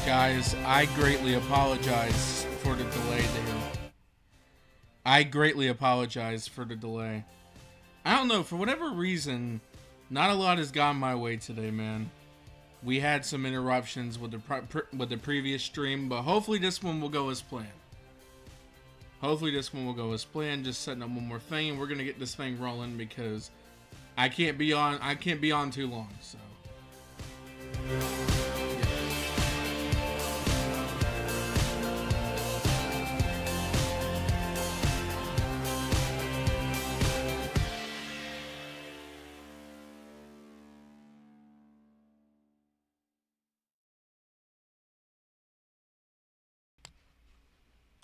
Guys, I greatly apologize for the delay there. I greatly apologize for the delay. I don't know, for whatever reason, not a lot has gone my way today, man. We had some interruptions with the previous stream, but hopefully this one will go as planned. Just setting up one more thing, and we're gonna get this thing rolling because I can't be on too long. So.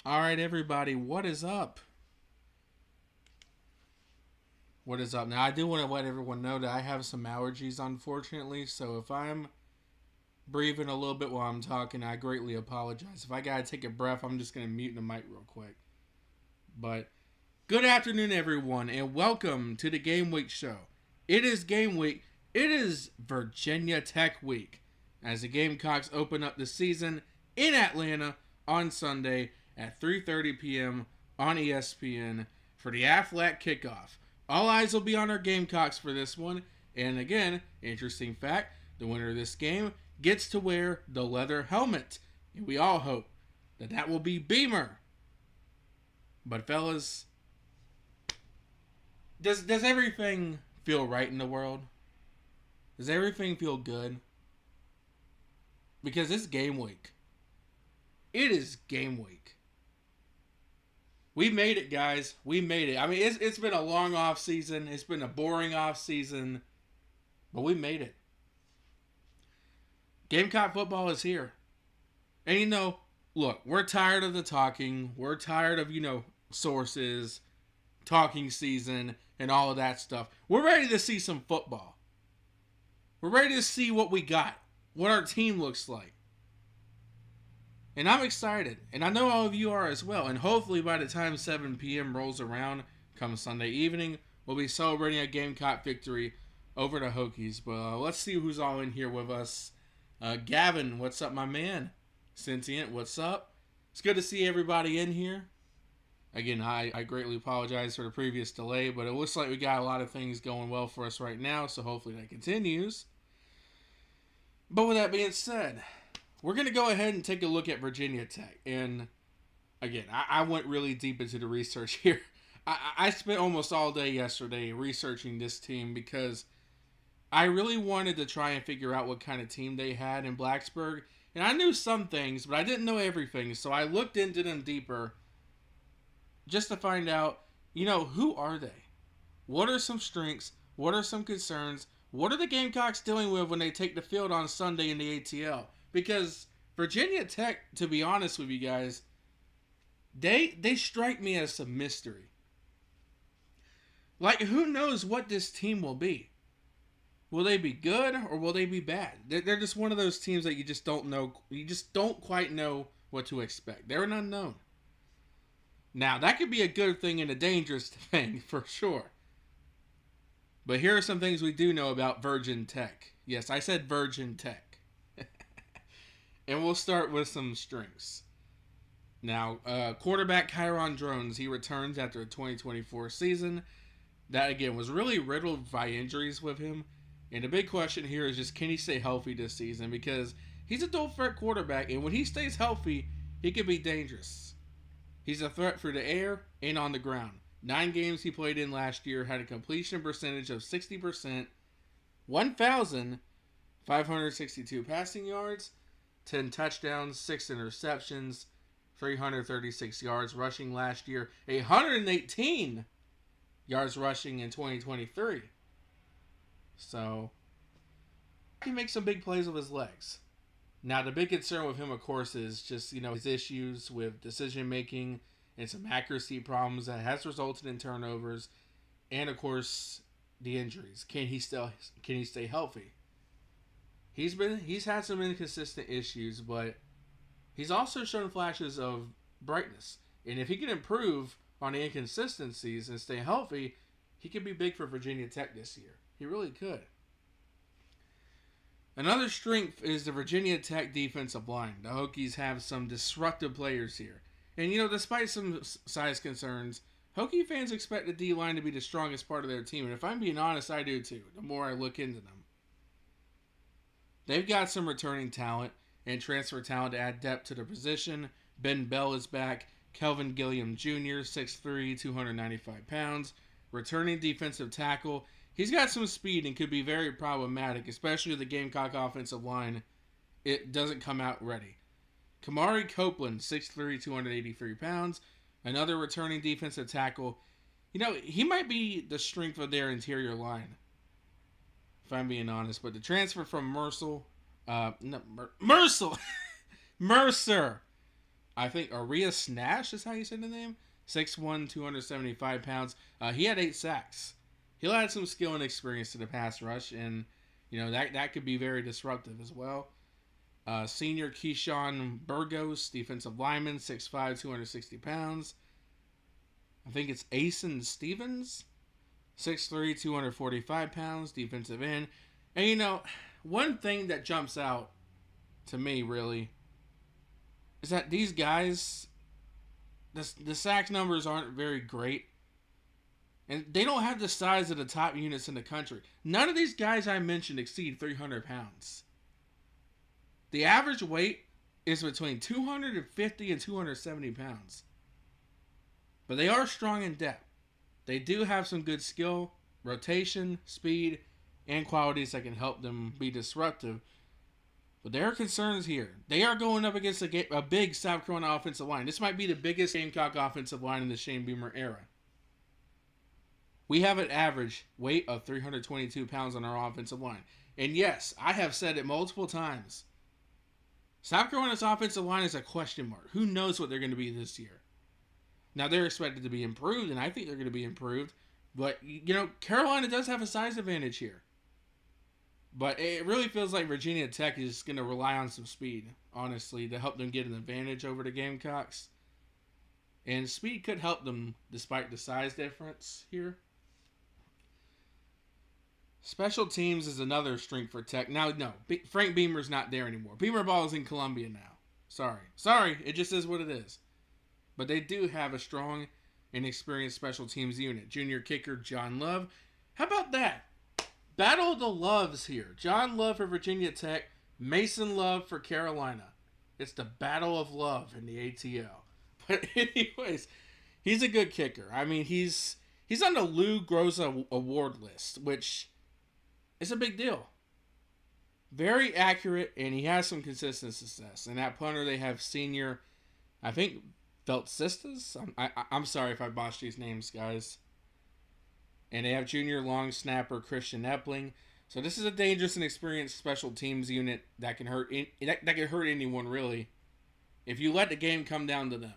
All right, everybody, what is up? What is up? Now, I do want to let everyone know that I have some allergies, unfortunately, so if I'm breathing a little bit while I'm talking, I greatly apologize. If I gotta take a breath, I'm just gonna mute the mic real quick. But good afternoon, everyone, and welcome to the Game Week show. It is Game Week. It is Virginia Tech Week, as the Gamecocks open up the season in Atlanta on Sunday at 3:30 p.m. on ESPN for the Aflac kickoff. All eyes will be on our Gamecocks for this one. And again, interesting fact, the winner of this game gets to wear the leather helmet. And we all hope that that will be Beamer. But fellas, does everything feel right in the world? Does everything feel good? Because it's game week. It is game week. We made it, guys. We made it. I mean, it's been a long off season. It's been a boring off season, but we made it. Gamecock football is here. And look, we're tired of the talking. We're tired of, sources, talking season, and all of that stuff. We're ready to see some football. We're ready to see what we got, what our team looks like. And I'm excited. And I know all of you are as well. And hopefully by the time 7 p.m. rolls around, come Sunday evening, we'll be celebrating a Gamecock victory over the Hokies. But let's see who's all in here with us. Gavin, what's up, my man? Sentient, what's up? It's good to see everybody in here. Again, I greatly apologize for the previous delay, but it looks like we got a lot of things going well for us right now, so hopefully that continues. But with that being said, we're going to go ahead and take a look at Virginia Tech. And again, I went really deep into the research here. I spent almost all day yesterday researching this team because I really wanted to try and figure out what kind of team they had in Blacksburg. And I knew some things, but I didn't know everything. So I looked into them deeper just to find out, who are they? What are some strengths? What are some concerns? What are the Gamecocks dealing with when they take the field on Sunday in the ATL? Because Virginia Tech, to be honest with you guys, they strike me as some mystery. Like, who knows what this team will be? Will they be good or will they be bad? They're just one of those teams that you just don't know. You just don't quite know what to expect. They're an unknown. Now, that could be a good thing and a dangerous thing, for sure. But here are some things we do know about Virgin Tech. Yes, I said Virgin Tech. And we'll start with some strengths. Now, quarterback Kyron Drones, he returns after the 2024 season. That, again, was really riddled by injuries with him. And the big question here is just, can he stay healthy this season? Because he's a dual-threat quarterback, and when he stays healthy, he can be dangerous. He's a threat for the air and on the ground. 9 games he played in last year had a completion percentage of 60%, 1,562 passing yards, 10 touchdowns, 6 interceptions, 336 yards rushing last year, 118 yards rushing in 2023. So, he makes some big plays with his legs. Now, the big concern with him, of course, is just, his issues with decision-making and some accuracy problems that has resulted in turnovers. And, of course, the injuries. Can he stay healthy? He's had some inconsistent issues, but he's also shown flashes of brightness. And if he can improve on the inconsistencies and stay healthy, he could be big for Virginia Tech this year. He really could. Another strength is the Virginia Tech defensive line. The Hokies have some disruptive players here. And, despite some size concerns, Hokie fans expect the D-line to be the strongest part of their team. And if I'm being honest, I do too, the more I look into them. They've got some returning talent and transfer talent to add depth to the position. Ben Bell is back. Kelvin Gilliam Jr., 6'3", 295 pounds. Returning defensive tackle. He's got some speed and could be very problematic, especially if the Gamecock offensive line it doesn't come out ready. Kamari Copeland, 6'3", 283 pounds. Another returning defensive tackle. He might be the strength of their interior line, if I'm being honest. But the transfer from Mercer. I think Aria Snash is how you say the name. 6'1", 275 pounds. He had 8 sacks. He'll add some skill and experience to the pass rush, and that could be very disruptive as well. Senior Keyshawn Burgos, defensive lineman, 6'5", 260 pounds. I think it's Asen Stevens, 6'3", 245 pounds, defensive end. And one thing that jumps out to me really is that these guys, the sack numbers aren't very great. And they don't have the size of the top units in the country. None of these guys I mentioned exceed 300 pounds. The average weight is between 250 and 270 pounds. But they are strong in depth. They do have some good skill, rotation, speed, and qualities that can help them be disruptive. But there are concerns here. They are going up against a big South Carolina offensive line. This might be the biggest Gamecock offensive line in the Shane Beamer era. We have an average weight of 322 pounds on our offensive line. And yes, I have said it multiple times. South Carolina's offensive line is a question mark. Who knows what they're going to be this year? Now, they're expected to be improved, and I think they're going to be improved. But, Carolina does have a size advantage here. But it really feels like Virginia Tech is going to rely on some speed, honestly, to help them get an advantage over the Gamecocks. And speed could help them despite the size difference here. Special teams is another strength for Tech. Now, no, Frank Beamer's not there anymore. Beamer ball is in Columbia now. Sorry, it just is what it is. But they do have a strong and experienced special teams unit. Junior kicker John Love. How about that? Battle of the Loves here. John Love for Virginia Tech. Mason Love for Carolina. It's the Battle of Love in the ATL. But anyways, he's a good kicker. I mean, he's on the Lou Groza award list, which is a big deal. Very accurate, and he has some consistent success. And at punter, they have senior, I think, Feltsistas. I'm sorry if I botched these names, guys. And they have junior long snapper Christian Epling. So this is a dangerous and experienced special teams unit that can hurt anyone, really, if you let the game come down to them.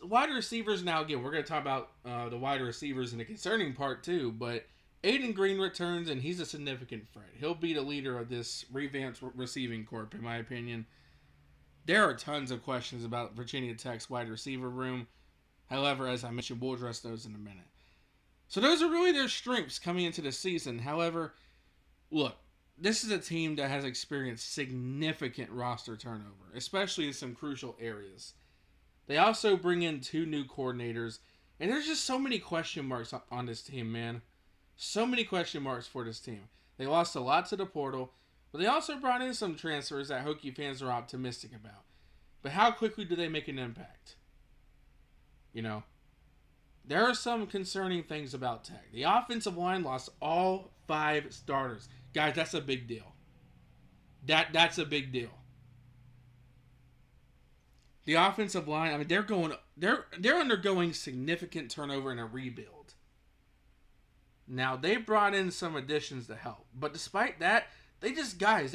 Wide receivers now, again, we're going to talk about the wide receivers in the concerning part too, but Aiden Green returns, and he's a significant threat. He'll be the leader of this revamped receiving corps, in my opinion. There are tons of questions about Virginia Tech's wide receiver room. However, as I mentioned, we'll address those in a minute. So those are really their strengths coming into the season. However, look, this is a team that has experienced significant roster turnover, especially in some crucial areas. They also bring in 2 new coordinators, and there's just so many question marks on this team, man. So many question marks for this team. They lost a lot to the portal, but they also brought in some transfers that Hokie fans are optimistic about. But how quickly do they make an impact? There are some concerning things about Tech. The offensive line lost all 5 starters. Guys, that's a big deal. That's a big deal. The offensive line, I mean, they're undergoing significant turnover and a rebuild. Now, they brought in some additions to help. But despite that, they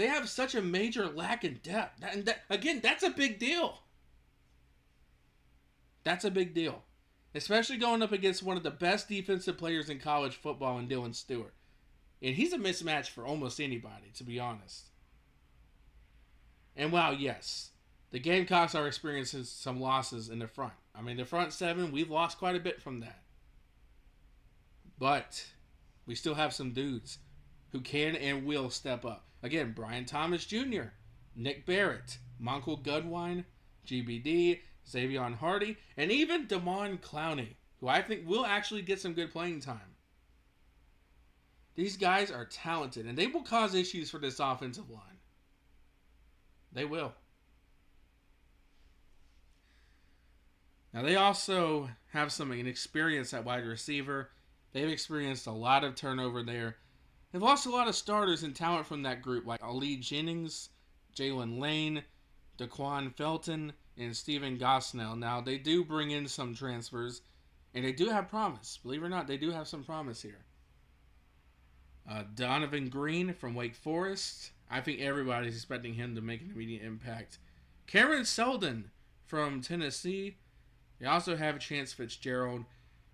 have such a major lack in depth. Again, that's a big deal. That's a big deal. Especially going up against one of the best defensive players in college football in Dylan Stewart. And he's a mismatch for almost anybody, to be honest. And while, yes, the Gamecocks are experiencing some losses in the front. I mean, the front 7, we've lost quite a bit from that. But We still have some dudes who can and will step up. Again, Brian Thomas Jr., Nick Barrett, Monkel Goodwine, GBD, Xavier Hardy, and even Damon Clowney, who I think will actually get some good playing time. These guys are talented, and they will cause issues for this offensive line. They will. Now, they also have some inexperience at wide receiver. They've experienced a lot of turnover there. They've lost a lot of starters and talent from that group, like Ali Jennings, Jalen Lane, Daquan Felton, and Steven Gosnell. Now, they do bring in some transfers, and they do have promise. Believe it or not, they do have some promise here. Donovan Green from Wake Forest. I think everybody's expecting him to make an immediate impact. Cameron Seldon from Tennessee. They also have Chance Fitzgerald.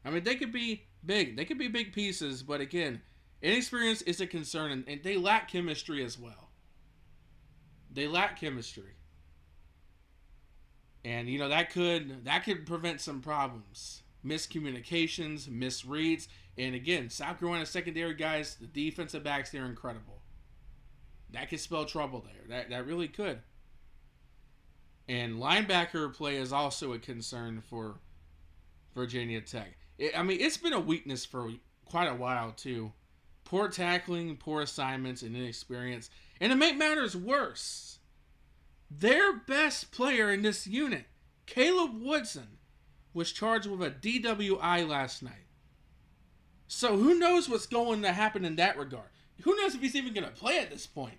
I mean, they could be big. They could be big pieces, but again, inexperience is a concern, and they lack chemistry as well. They lack chemistry. And, you know, that could prevent some problems. Miscommunications, misreads, and again, South Carolina secondary guys, the defensive backs, they're incredible. That could spell trouble there. That really could. And linebacker play is also a concern for Virginia Tech. It's been a weakness for quite a while, too. Poor tackling, poor assignments, and inexperience. And to make matters worse, their best player in this unit, Caleb Woodson, was charged with a DWI last night. So who knows what's going to happen in that regard? Who knows if he's even going to play at this point?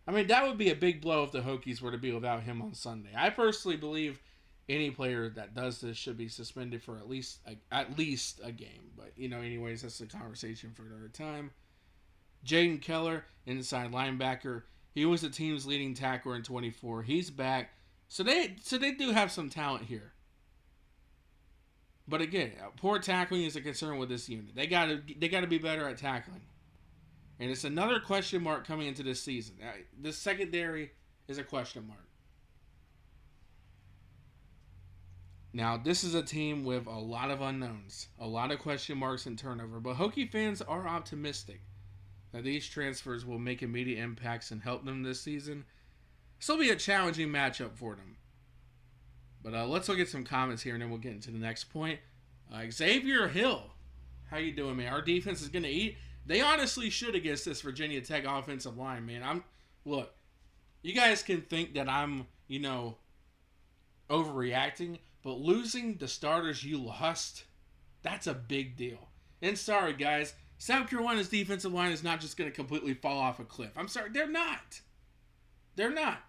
I mean, that would be a big blow if the Hokies were to be without him on Sunday. I personally believe any player that does this should be suspended for at least a game. But, you know, anyways, that's a conversation for another time. Jaden Keller, inside linebacker. He was the team's leading tackler in 24. He's back. So they do have some talent here. But again, poor tackling is a concern with this unit. They gotta be better at tackling. And it's another question mark coming into this season. This secondary is a question mark. Now, this is a team with a lot of unknowns, a lot of question marks and turnover. But Hokie fans are optimistic that these transfers will make immediate impacts and help them this season. This will be a challenging matchup for them. But let's look at some comments here, and then we'll get into the next point. Xavier Hill, how you doing, man? Our defense is going to eat. They honestly should against this Virginia Tech offensive line, man. Look, you guys can think that I'm, overreacting, but losing the starters you lost, that's a big deal. And sorry, guys, South Carolina's defensive line is not just going to completely fall off a cliff. I'm sorry, they're not. They're not.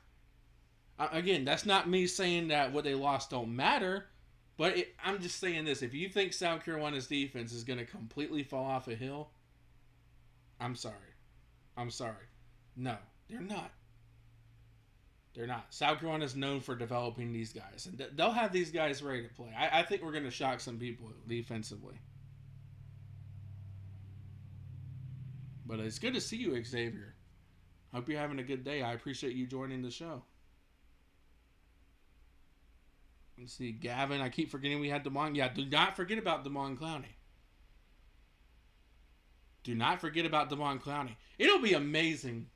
Again, that's not me saying that what they lost don't matter, but I'm just saying this. If you think South Carolina's defense is going to completely fall off a hill, I'm sorry. I'm sorry. No, they're not. They're not. South Carolina is known for developing these guys, and they'll have these guys ready to play. I think we're going to shock some people defensively. But it's good to see you, Xavier. Hope you're having a good day. I appreciate you joining the show. Let's see, Gavin. I keep forgetting we had Damon. Yeah, do not forget about Damon Clowney. Do not forget about Damon Clowney. It'll be amazing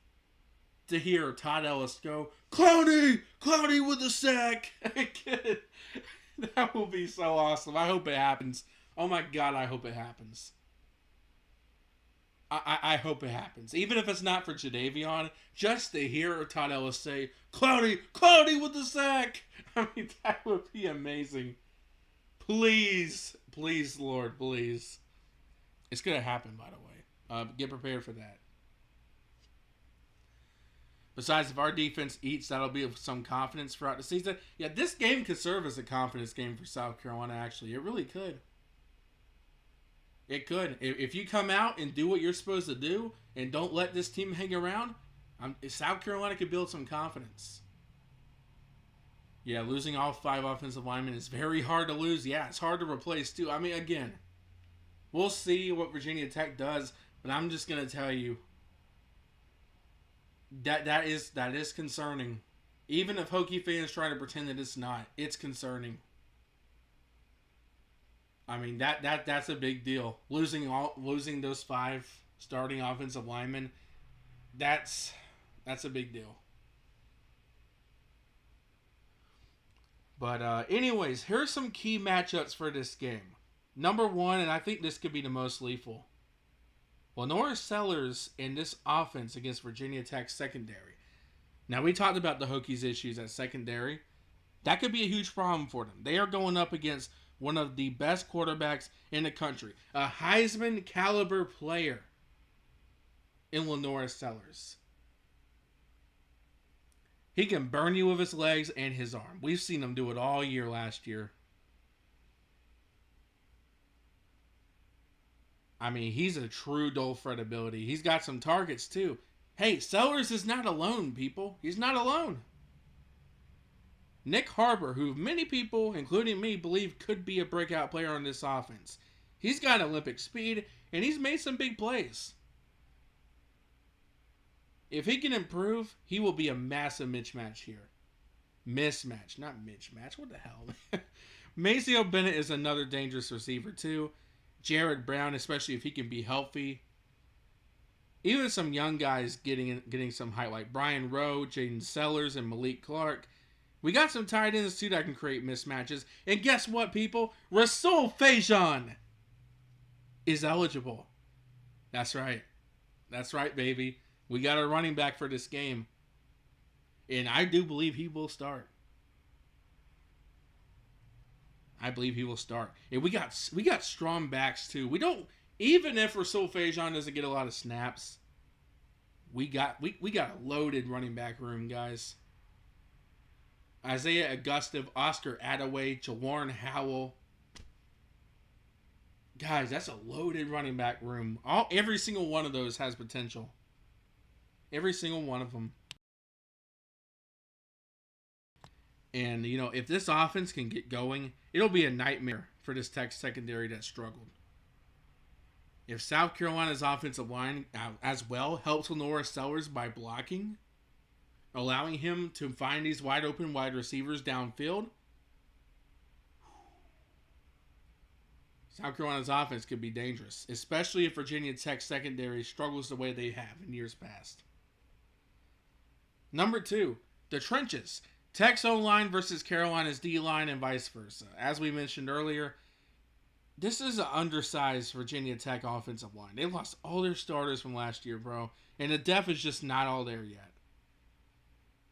to hear Todd Ellis go, Clowney! Clowney with the sack! That will be so awesome. I hope it happens. Oh my God, I hope it happens. I hope it happens. Even if it's not for Jadeveon, just to hear Todd Ellis say, Clowney with the sack! I mean, that would be amazing. Please, Lord, please. It's going to happen, by the way. Get prepared for that. Besides, if our defense eats, that'll be some confidence throughout the season. Yeah, this game could serve as a confidence game for South Carolina, actually. It really could. It could. If you come out and do what you're supposed to do and don't let this team hang around, South Carolina could build some confidence. Yeah, losing all 5 offensive linemen is very hard to lose. Yeah, it's hard to replace, too. I mean, again, we'll see what Virginia Tech does, but I'm just going to tell you that is concerning. Even if Hokie fans try to pretend that it's not, it's concerning. I mean that's a big deal. Losing those 5 starting offensive linemen, that's a big deal. But anyways, here's some key matchups for this game. Number one, and I think this could be the most lethal. Lenora Sellers in this offense against Virginia Tech secondary. Now we talked about the Hokies' issues at secondary. That could be a huge problem for them. They are going up against one of the best quarterbacks in the country, a Heisman caliber player in Lenora Sellers. He can burn you with his legs and his arm. We've seen him do it all year last year. I mean, he's a true dual threat ability. He's got some targets too. Hey, Sellers is not alone, people. He's not alone. Nick Harbor, who many people, including me, believe could be a breakout player on this offense. He's got Olympic speed, and he's made some big plays. If he can improve, he will be a massive mismatch here. Mismatch, not mismatch. What the hell? Maceo Bennett is another dangerous receiver, too. Jared Brown, especially if he can be healthy. Even some young guys getting some height, like Brian Rowe, Jaden Sellers, and Malik Clark. We got some tight ends, too, that can create mismatches. And guess what, people? Rasul Fajan is eligible. That's right. That's right, baby. We got a running back for this game. And I do believe he will start. I believe he will start. And we got strong backs too. We don't, even if Rasul Fajan doesn't get a lot of snaps, we got a loaded running back room, guys. Isaiah Augusta, Oscar Attaway, Jawarn Howell. Guys, that's a loaded running back room. Every single one of those has potential. Every single one of them. And, you know, if this offense can get going, it'll be a nightmare for this Tech secondary that struggled. If South Carolina's offensive line as well helps Lenora Sellers by blocking, allowing him to find these wide open wide receivers downfield, South Carolina's offense could be dangerous, especially if Virginia Tech secondary struggles the way they have in years past. Number 2, the trenches. Tech's O-line versus Carolina's D-line and vice versa. As we mentioned earlier, this is an undersized Virginia Tech offensive line. They lost all their starters from last year, bro. And the depth is just not all there yet.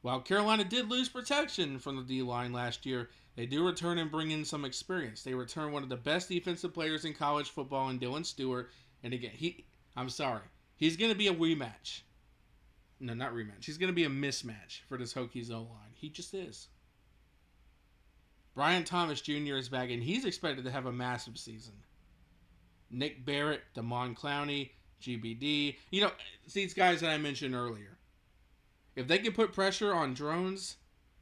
While Carolina did lose protection from the D-line last year, they do return and bring in some experience. They return one of the best defensive players in college football in Dylan Stewart. And again, he's going to be a rematch. No, not rematch. He's going to be a mismatch for this Hokies O-line. He just is. Brian Thomas Jr. is back, and he's expected to have a massive season. Nick Barrett, Damon Clowney, GBD. You know, these guys that I mentioned earlier. If they can put pressure on drones,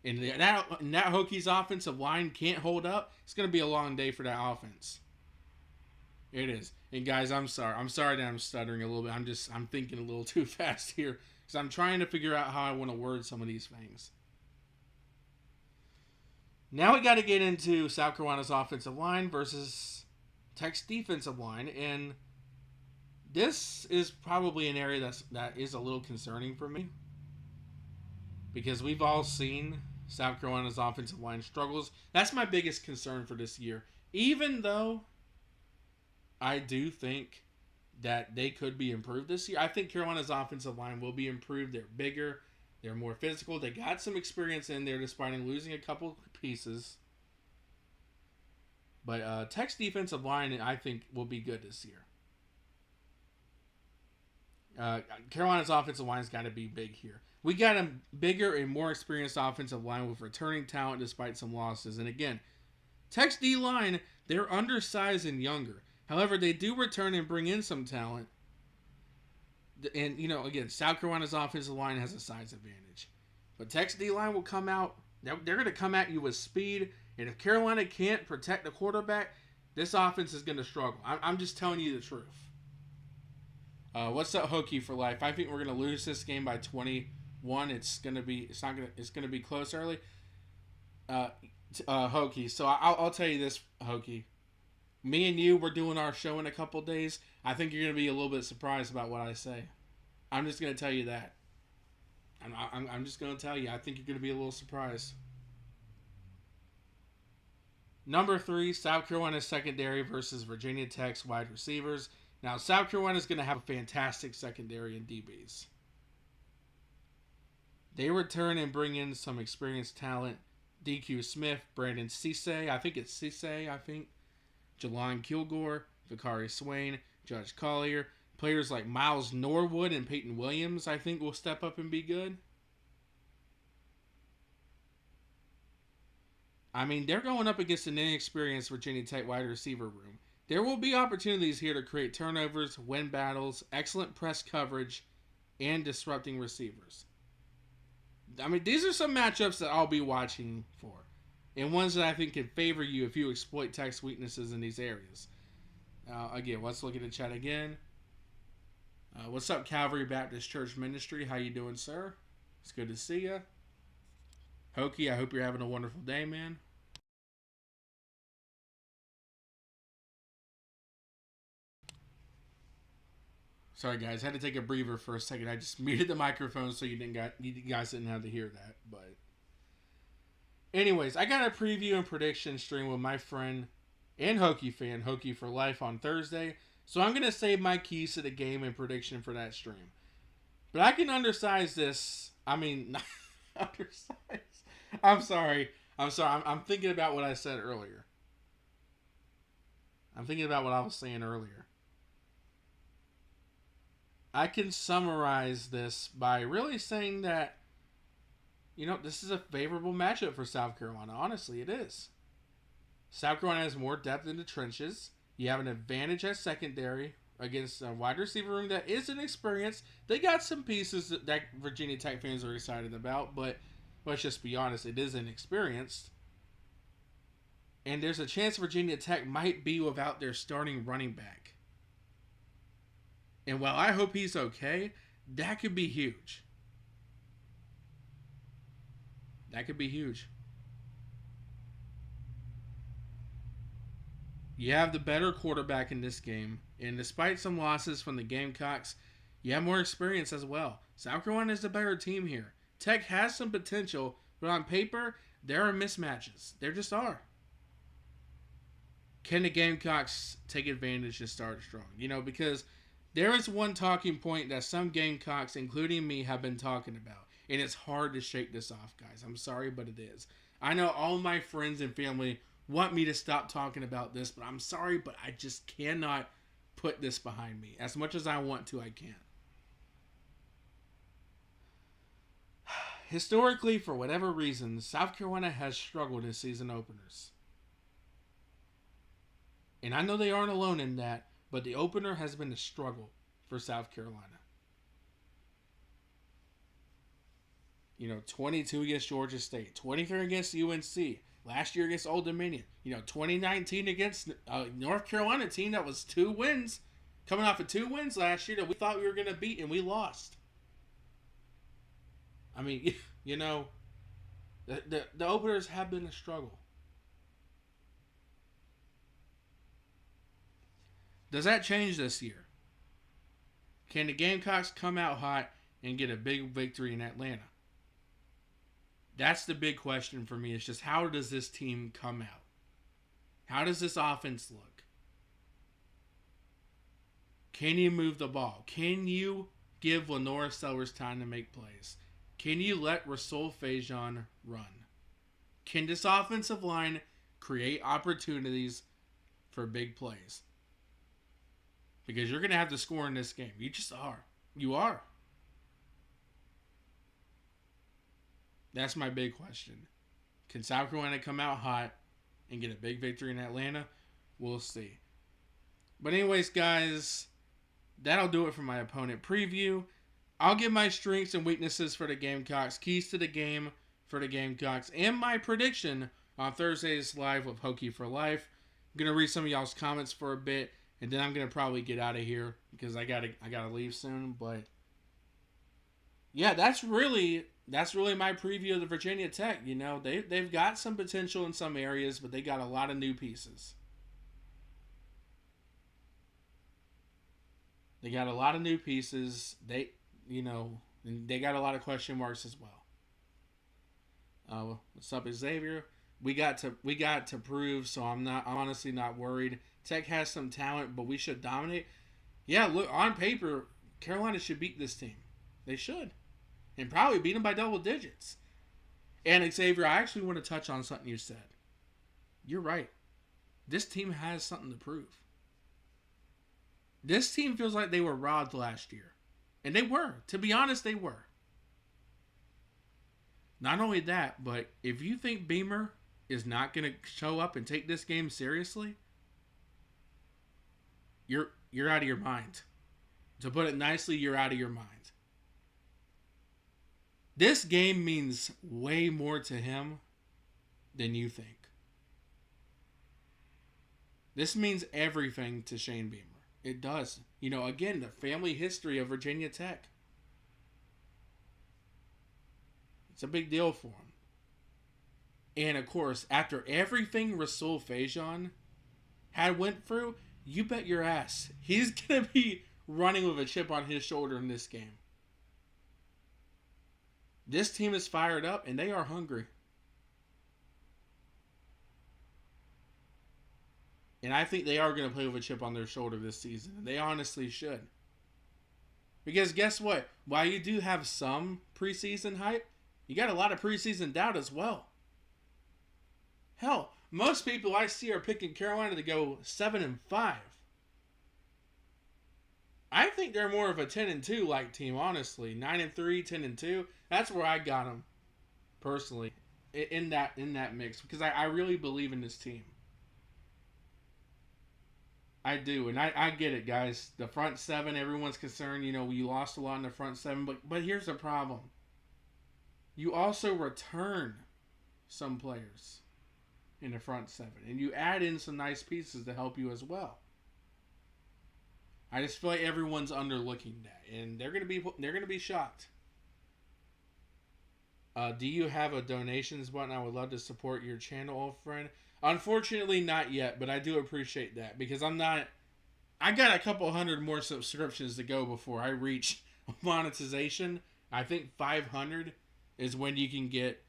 and that Hokies offensive line can't hold up, it's going to be a long day for that offense. It is. And guys, I'm sorry. I'm sorry that I'm stuttering a little bit. I'm thinking a little too fast here. Because I'm trying to figure out how I want to word some of these things. Now we got to get into South Carolina's offensive line versus Tech's defensive line. And this is probably an area that is a little concerning for me. Because we've all seen South Carolina's offensive line struggles. That's my biggest concern for this year. Even though I do think that they could be improved this year. I think Carolina's offensive line will be improved. They're bigger. They're more physical. They got some experience in there despite losing a couple pieces. But Tech's defensive line, I think, will be good this year. Carolina's offensive line's got to be big here. We got a bigger and more experienced offensive line with returning talent despite some losses. And again, Tech's D-line, they're undersized and younger. However, they do return and bring in some talent. And, you know, again, South Carolina's offensive line has a size advantage. But Tech's D-line will come out. They're going to come at you with speed. And if Carolina can't protect the quarterback, this offense is going to struggle. I'm just telling you the truth. What's up, Hokie for life? I think we're going to lose this game by 21. It's going to be close early. Hokie. So I'll tell you this, Hokie. Me and you, we're doing our show in a couple days. I think you're going to be a little bit surprised about what I say. I'm just going to tell you that. I'm just going to tell you. I think you're going to be a little surprised. Number 3, South Carolina secondary versus Virginia Tech's wide receivers. Now, South Carolina is going to have a fantastic secondary in DBs. They return and bring in some experienced talent. DQ Smith, Brandon Cisse, I think it's Cisse, Jelon Kilgore, Vicari Swain, Judge Collier. Players like Miles Norwood and Peyton Williams, I think, will step up and be good. I mean, they're going up against an inexperienced Virginia Tech wide receiver room. There will be opportunities here to create turnovers, win battles, excellent press coverage, and disrupting receivers. I mean, these are some matchups that I'll be watching for, and ones that I think can favor you if you exploit Tech's weaknesses in these areas. Again, let's look at the chat again. What's up, Calvary Baptist Church Ministry? How you doing, sir? It's good to see you. Hokey, I hope you're having a wonderful day, man. Sorry, guys. I had to take a breather for a second. I just muted the microphone so you guys didn't have to hear that. But anyways, I got a preview and prediction stream with my friend and Hokie fan, Hokie for Life, on Thursday. So I'm going to save my keys to the game and prediction for that stream. But I can undersize this. I mean, not undersize. I'm sorry. I'm thinking about what I said earlier. I'm thinking about what I was saying earlier. I can summarize this by really saying that, this is a favorable matchup for South Carolina. Honestly, it is. South Carolina has more depth in the trenches. You have an advantage at secondary against a wide receiver room that is inexperienced. They got some pieces that Virginia Tech fans are excited about, but let's just be honest, it is inexperienced. And there's a chance Virginia Tech might be without their starting running back. And while I hope he's okay, that could be huge. That could be huge. You have the better quarterback in this game, and despite some losses from the Gamecocks, you have more experience as well. South Carolina is the better team here. Tech has some potential, but on paper, there are mismatches. There just are. Can the Gamecocks take advantage and start strong? Because there is one talking point that some Gamecocks, including me, have been talking about. And it's hard to shake this off, guys. I'm sorry, but it is. I know all my friends and family want me to stop talking about this, but I'm sorry, but I just cannot put this behind me. As much as I want to, I can't. Historically, for whatever reason, South Carolina has struggled in season openers. And I know they aren't alone in that, but the opener has been a struggle for South Carolina. 22 against Georgia State, 23 against UNC, last year against Old Dominion, 2019 against North Carolina team that was 2 wins, coming off of 2 wins last year that we thought we were going to beat and we lost. I mean, the openers have been a struggle. Does that change this year? Can the Gamecocks come out hot and get a big victory in Atlanta? That's the big question for me. It's just, how does this team come out? How does this offense look? Can you move the ball? Can you give Lenora Sellers time to make plays? Can you let Rasul Fajan run? Can this offensive line create opportunities for big plays? Because you're going to have to score in this game. You just are. You are. That's my big question. Can South Carolina come out hot and get a big victory in Atlanta? We'll see. But anyways, guys, that'll do it for my opponent preview. I'll give my strengths and weaknesses for the Gamecocks, keys to the game for the Gamecocks, and my prediction on Thursday's live with Hokie for Life. I'm going to read some of y'all's comments for a bit, and then I'm going to probably get out of here because I gotta leave soon. But yeah, that's really my preview of the Virginia Tech. They've got some potential in some areas, but they got a lot of new pieces. They got a lot of new pieces. They got a lot of question marks as well. What's up, Xavier? We got to prove. So I'm honestly not worried. Tech has some talent, but we should dominate. Yeah, look, on paper, Carolina should beat this team. They should, and probably beat them by double digits. And Xavier, I actually want to touch on something you said. You're right. This team has something to prove. This team feels like they were robbed last year. And they were. To be honest, they were. Not only that, but if you think Beamer is not going to show up and take this game seriously, you're out of your mind. To put it nicely, you're out of your mind. This game means way more to him than you think. This means everything to Shane Beamer. It does. Again, the family history of Virginia Tech. It's a big deal for him. And of course, after everything Rasul Fajan had went through, you bet your ass he's going to be running with a chip on his shoulder in this game. This team is fired up and they are hungry. And I think they are going to play with a chip on their shoulder this season. They honestly should. Because guess what? While you do have some preseason hype, you got a lot of preseason doubt as well. Hell, most people I see are picking Carolina to go 7-5. I think they're more of a 10-2 like team, honestly. 9-3, 10-2. That's where I got them, personally, in that mix. Because I really believe in this team. I do, and I get it, guys. The front seven, everyone's concerned. We lost a lot in the front seven, but here's the problem. You also return some players in the front seven, and you add in some nice pieces to help you as well. I just feel like everyone's underlooking that, and they're gonna be shocked. Do you have a donations button? I would love to support your channel, old friend. Unfortunately, not yet, but I do appreciate that because I got a couple hundred more subscriptions to go before I reach monetization. I think 500 is when you can get,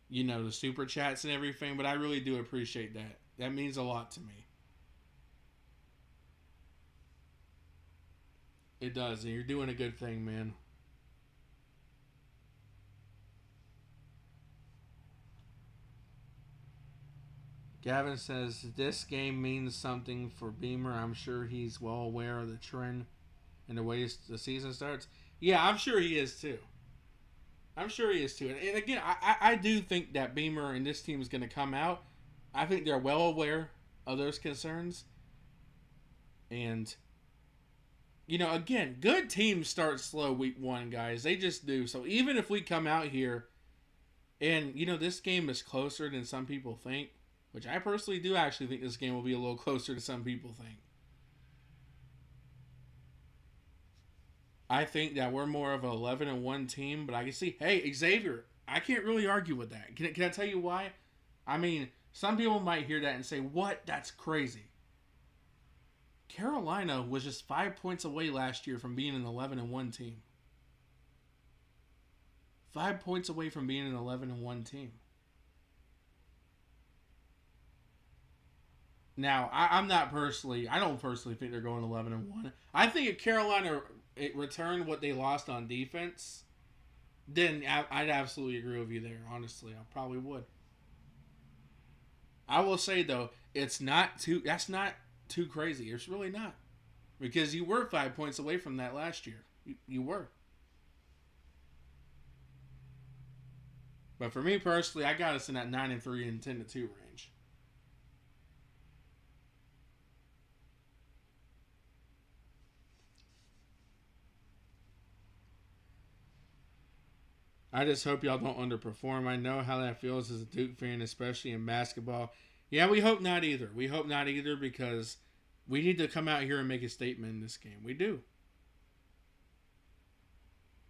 the super chats and everything, but I really do appreciate that. That means a lot to me. It does, and you're doing a good thing, man. Gavin says, this game means something for Beamer. I'm sure he's well aware of the trend and the way the season starts. Yeah, I'm sure he is too. And again, I do think that Beamer and this team is going to come out. I think they're well aware of those concerns. And, again, good teams start slow week one, guys. They just do. So even if we come out here and, this game is closer than some people think, which I personally do actually think this game will be a little closer than some people think. I think that we're more of an 11-1 team, but I can see, hey, Xavier, I can't really argue with that. Can I tell you why? I mean, some people might hear that and say, what? That's crazy. Carolina was just 5 points away last year from being an 11-1 team. 5 points away from being an 11-1 team. Now, I don't personally think they're going 11-1. I think if Carolina returned what they lost on defense, then I'd absolutely agree with you there. Honestly, I probably would. I will say though, that's not too crazy. It's really not, because you were 5 points away from that last year. You were. But for me personally, I got us in that 9-3 and 10-2 range. I just hope y'all don't underperform. I know how that feels as a Duke fan, especially in basketball. Yeah, we hope not either. We hope not either because we need to come out here and make a statement in this game. We do.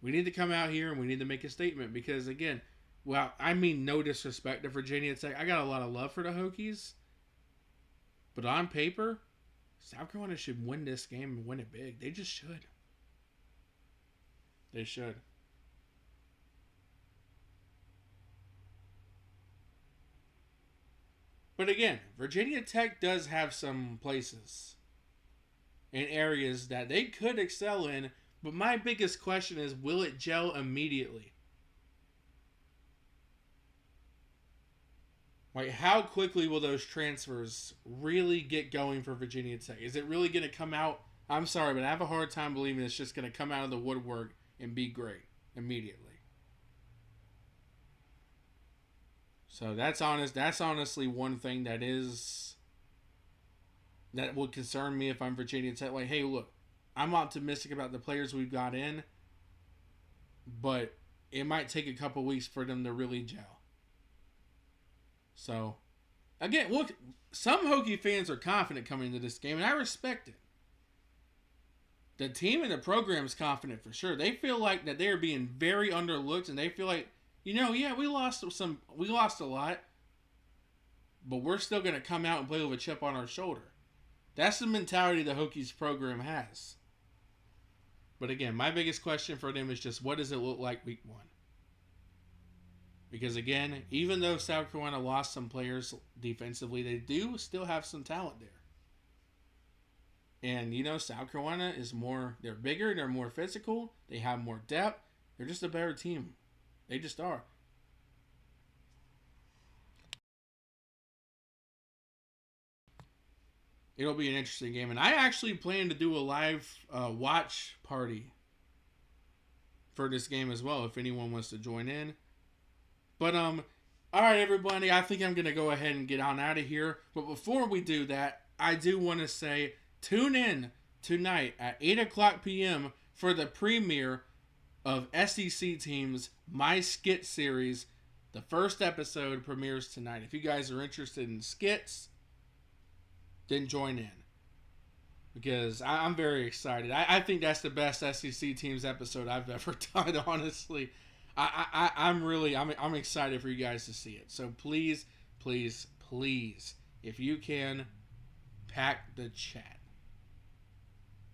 We need to come out here and we need to make a statement because, again, well, I mean no disrespect to Virginia Tech. I got a lot of love for the Hokies. But on paper, South Carolina should win this game and win it big. They just should. They should. But again, Virginia Tech does have some places and areas that they could excel in. But my biggest question is, will it gel immediately? Like, how quickly will those transfers really get going for Virginia Tech? Is it really going to come out? I'm sorry, but I have a hard time believing it's just going to come out of the woodwork and be great immediately. So that's honest. That's honestly one thing that would concern me if I'm Virginia Tech. Like, hey, look, I'm optimistic about the players we've got in, but it might take a couple weeks for them to really gel. So, again, look, some Hokie fans are confident coming into this game, and I respect it. The team and the program is confident for sure. They feel like that they are being very underlooked, and they feel like, yeah, we lost a lot, but we're still going to come out and play with a chip on our shoulder. That's the mentality the Hokies program has. But again, my biggest question for them is just, what does it look like week 1? Because again, even though South Carolina lost some players defensively, they do still have some talent there. And South Carolina they're bigger, they're more physical, they have more depth, they're just a better team. They just are. It'll be an interesting game. And I actually plan to do a live watch party for this game as well, if anyone wants to join in. But, all right, everybody, I think I'm going to go ahead and get on out of here. But before we do that, I do want to say, tune in tonight at 8 o'clock p.m. for the premiere of SEC Teams My Skit series. The first episode premieres tonight. If you guys are interested in skits, then join in. Because I'm very excited. I think that's the best SEC Teams episode I've ever done, honestly. I'm excited for you guys to see it. So please, please, please, if you can, pack the chat.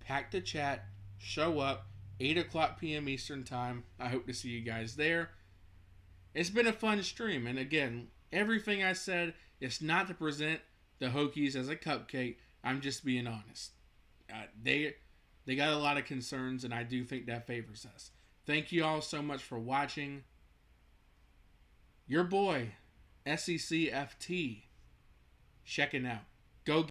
Pack the chat. Show up. 8 o'clock p.m. Eastern Time. I hope to see you guys there. It's been a fun stream. And again, everything I said is not to present the Hokies as a cupcake. I'm just being honest. They got a lot of concerns, and I do think that favors us. Thank you all so much for watching. Your boy, SECFT, checking out.